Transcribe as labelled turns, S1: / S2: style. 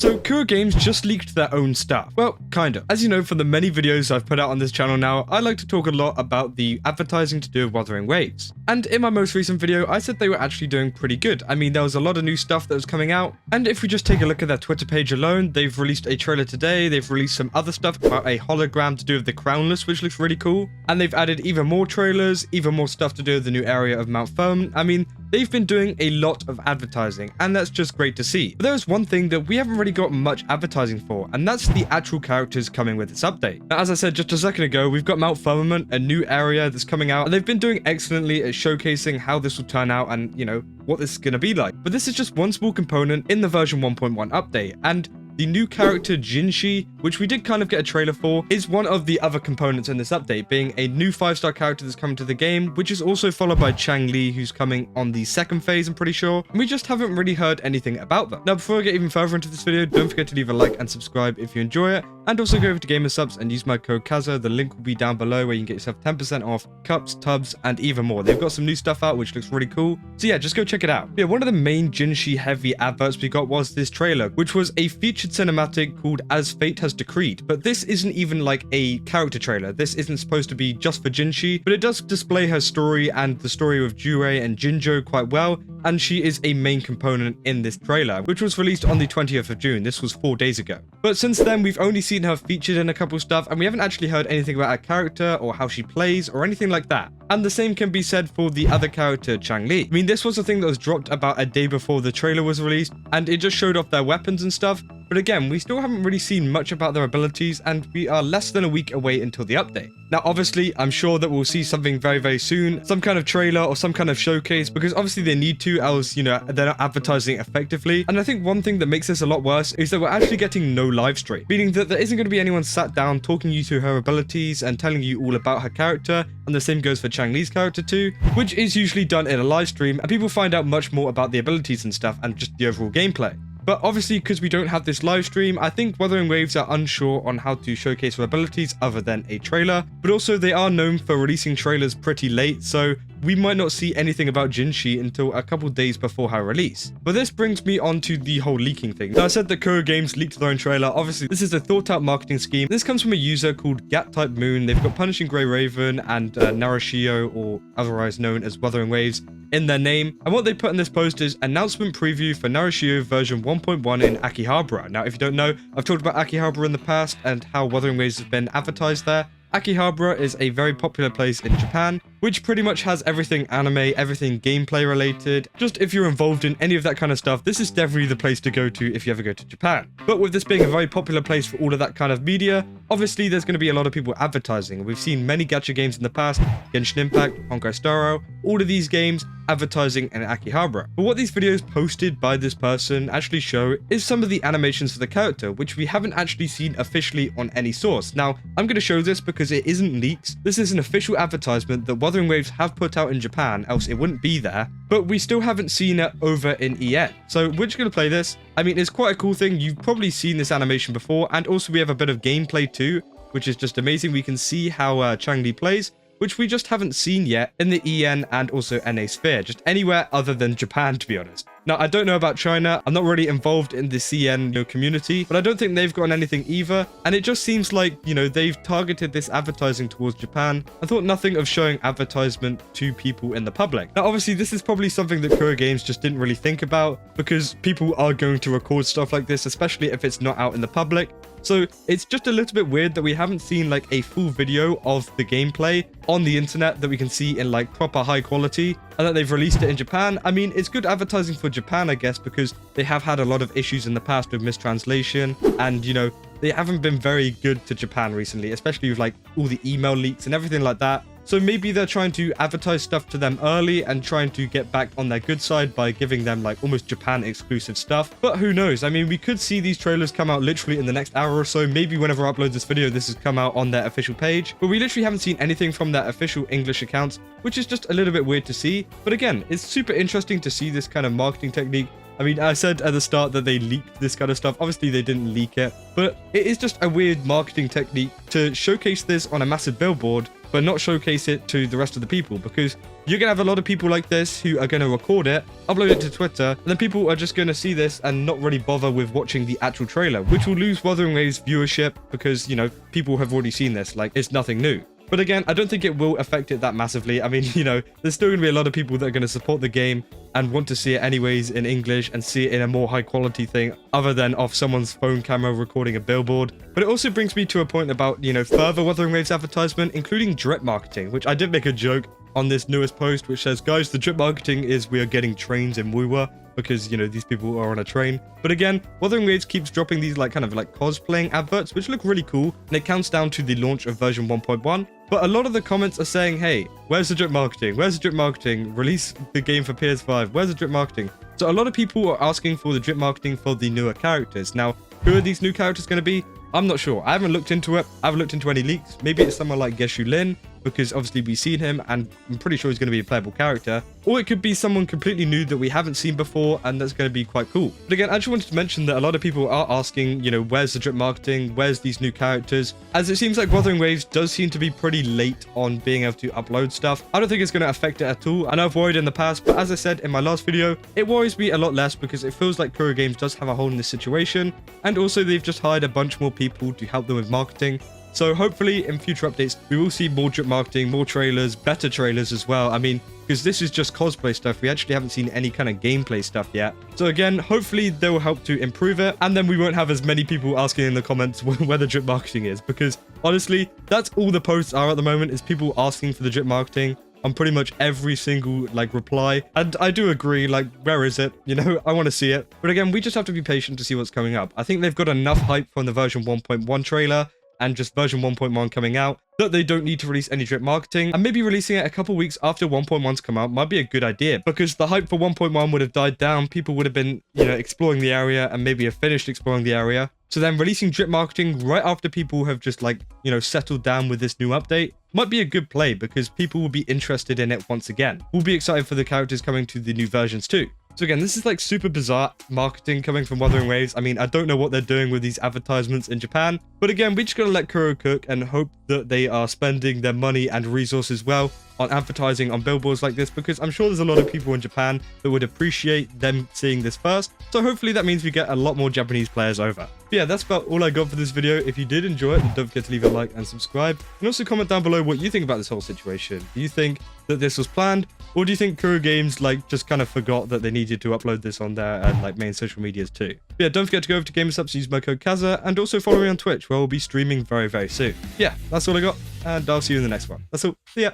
S1: So WuWa Games just leaked their own stuff. Well, kind of. As you know from the many videos I've put out on this channel now, I like to talk a lot about the advertising to do with Wuthering Waves. And in my most recent video, I said they were actually doing pretty good. I mean, there was a lot of new stuff that was coming out. And if we just take a look at their Twitter page alone, they've released a trailer today. They've released some other stuff about a hologram to do with the Crownless, which looks really cool. And they've added even more trailers, even more stuff to do with the new area of Mount Firm. I mean, they've been doing a lot of advertising, and that's just great to see. But there's one thing that we haven't really got much advertising for, and that's the actual characters coming with this update. Now, as I said just a second ago, we've got Mount Firmament, a new area that's coming out, and they've been doing excellently at showcasing how this will turn out and, you know, what this is going to be like. But this is just one small component in the version 1.1 update, and the new character Jinhsi, which we did kind of get a trailer for, is one of the other components in this update, being a new 5-star character that's coming to the game, which is also followed by Changli, who's coming on the second phase, I'm pretty sure. And we just haven't really heard anything about them. Now, before I get even further into this video, don't forget to leave a like and subscribe if you enjoy it, and also go over to Gamer Subs and use my code Kaza. The link will be down below where you can get yourself 10% off cups, tubs, and even more. They've got some new stuff out, which looks really cool. So yeah, just go check it out. Yeah, one of the main Jinhsi heavy adverts we got was this trailer, which was a featured cinematic called As Fate Has Decreed. But this isn't even like a character trailer. This isn't supposed to be just for Jinhsi, but it does display her story and the story of WuWa and Jinzhou quite well. And she is a main component in this trailer, which was released on the 20th of June. This was 4 days ago. But since then, we've only seen her featured in a couple stuff, and we haven't actually heard anything about her character or how she plays or anything like that. And the same can be said for the other character, Changli. I mean, this was a thing that was dropped about a day before the trailer was released, and it just showed off their weapons and stuff. But again, we still haven't really seen much about their abilities, and we are less than a week away until the update. Now, obviously, I'm sure that we'll see something very, very soon, some kind of trailer or some kind of showcase, because obviously they need to, else, you know, they're not advertising effectively. And I think one thing that makes this a lot worse is that we're actually getting no live stream, meaning that there isn't going to be anyone sat down talking you through her abilities and telling you all about her character. And the same goes for Changli's character too, which is usually done in a live stream, and people find out much more about the abilities and stuff and just the overall gameplay. But obviously, because we don't have this live stream, I think Wuthering Waves are unsure on how to showcase her abilities other than a trailer. But also, they are known for releasing trailers pretty late, so we might not see anything about Jinhsi until a couple days before her release. But this brings me on to the whole leaking thing. Now, I said that WuWa Games leaked their own trailer. Obviously, this is a thought-out marketing scheme. This comes from a user called Gat-Type Moon. They've got Punishing Grey Raven and Narashio, or otherwise known as Wuthering Waves, in their name. And what they put in this post is announcement preview for Narashio version 1.1 in Akihabara. Now, if you don't know, I've talked about Akihabara in the past and how Wuthering Waves has been advertised there. Akihabara is a very popular place in Japan, which pretty much has everything anime, everything gameplay related. Just if you're involved in any of that kind of stuff, this is definitely the place to go to if you ever go to Japan. But with this being a very popular place for all of that kind of media, obviously there's going to be a lot of people advertising. We've seen many gacha games in the past, Genshin Impact, Honkai Star Rail, all of these games advertising in Akihabara. But what these videos posted by this person actually show is some of the animations for the character, which we haven't actually seen officially on any source. Now, I'm going to show this because it isn't leaks. This is an official advertisement that Wuthering Waves have put out in Japan, else it wouldn't be there. But we still haven't seen it over in EN. So we're just going to play this. I mean, it's quite a cool thing. You've probably seen this animation before, and also we have a bit of gameplay too, which is just amazing. We can see how Changli plays, which we just haven't seen yet in the EN and also NA sphere, just anywhere other than Japan, to be honest. Now, I don't know about China. I'm not really involved in the CN community, but I don't think they've gotten anything either. And it just seems like, you know, they've targeted this advertising towards Japan. I thought nothing of showing advertisement to people in the public. Now, obviously, this is probably something that WuWa Games just didn't really think about, because people are going to record stuff like this, especially if it's not out in the public. So it's just a little bit weird that we haven't seen like a full video of the gameplay on the internet that we can see in like proper high quality, and that they've released it in Japan. I mean, it's good advertising for Japan, I guess, because they have had a lot of issues in the past with mistranslation, and, you know, they haven't been very good to Japan recently, especially with like all the email leaks and everything like that. So maybe they're trying to advertise stuff to them early and trying to get back on their good side by giving them like almost Japan exclusive stuff. But who knows? I mean, we could see these trailers come out literally in the next hour or so. Maybe whenever I upload this video, this has come out on their official page. But we literally haven't seen anything from their official English accounts, which is just a little bit weird to see. But again, it's super interesting to see this kind of marketing technique. I mean, I said at the start that they leaked this kind of stuff. Obviously, they didn't leak it, but it is just a weird marketing technique to showcase this on a massive billboard but not showcase it to the rest of the people, because you're gonna have a lot of people like this who are gonna record it, upload it to Twitter, and then people are just gonna see this and not really bother with watching the actual trailer, which will lose Wuthering Waves viewership because, you know, people have already seen this, like, it's nothing new. But again, I don't think it will affect it that massively. I mean, you know, there's still going to be a lot of people that are going to support the game and want to see it anyways in English and see it in a more high quality thing other than off someone's phone camera recording a billboard. But it also brings me to a point about, you know, further Wuthering Waves advertisement, including drip marketing, which I did make a joke on this newest post, which says, guys, the drip marketing is we are getting trains in WuWa, because, you know, these people are on a train. But again, Wuthering Waves keeps dropping these like kind of like cosplaying adverts, which look really cool, and it counts down to the launch of version 1.1. But a lot of the comments are saying, hey, where's the drip marketing? Where's the drip marketing? Release the game for PS5. Where's the drip marketing? So a lot of people are asking for the drip marketing for the newer characters. Now, who are these new characters going to be? I'm not sure. I haven't looked into it. I haven't looked into any leaks. Maybe it's someone like Geshu Lin, because obviously we've seen him and I'm pretty sure he's going to be a playable character. Or it could be someone completely new that we haven't seen before, and that's going to be quite cool. But again, I just wanted to mention that a lot of people are asking, you know, where's the drip marketing? Where's these new characters? As it seems like Wuthering Waves does seem to be pretty late on being able to upload stuff. I don't think it's going to affect it at all. I know I've worried in the past, but as I said in my last video, it worries me a lot less because it feels like Kuro Games does have a hold in this situation. And also they've just hired a bunch more people to help them with marketing. So hopefully in future updates, we will see more drip marketing, more trailers, better trailers as well. I mean, because this is just cosplay stuff. We actually haven't seen any kind of gameplay stuff yet. So again, hopefully they will help to improve it. And then we won't have as many people asking in the comments where the drip marketing is. Because honestly, that's all the posts are at the moment, is people asking for the drip marketing on pretty much every single like reply. And I do agree, like, where is it? You know, I want to see it. But again, we just have to be patient to see what's coming up. I think they've got enough hype from the version 1.1 trailer and just version 1.1 coming out that they don't need to release any drip marketing, and maybe releasing it a couple weeks after 1.1's come out might be a good idea, because the hype for 1.1 would have died down. People would have been, you know, exploring the area and maybe have finished exploring the area. So then releasing drip marketing right after people have just, like, you know, settled down with this new update might be a good play, because people will be interested in it once again. We'll be excited for the characters coming to the new versions too. So again, this is like super bizarre marketing coming from Wuthering Waves. I mean, I don't know what they're doing with these advertisements in Japan. But again, we just gotta let Kuro cook and hope that they are spending their money and resources well on advertising on billboards like this, because I'm sure there's a lot of people in Japan that would appreciate them seeing this first. So hopefully that means we get a lot more Japanese players over. But yeah, that's about all I got for this video. If you did enjoy it, then don't forget to leave a like and subscribe. And also comment down below what you think about this whole situation. Do you think that this was planned? Or do you think Kuro Games like just kind of forgot that they needed to upload this on their like main social medias too? But yeah, don't forget to go over to GamerSupps, use my code Kaza, and also follow me on Twitch, where I'll be streaming very, very soon. Yeah, that's all I got, and I'll see you in the next one. That's all. See ya.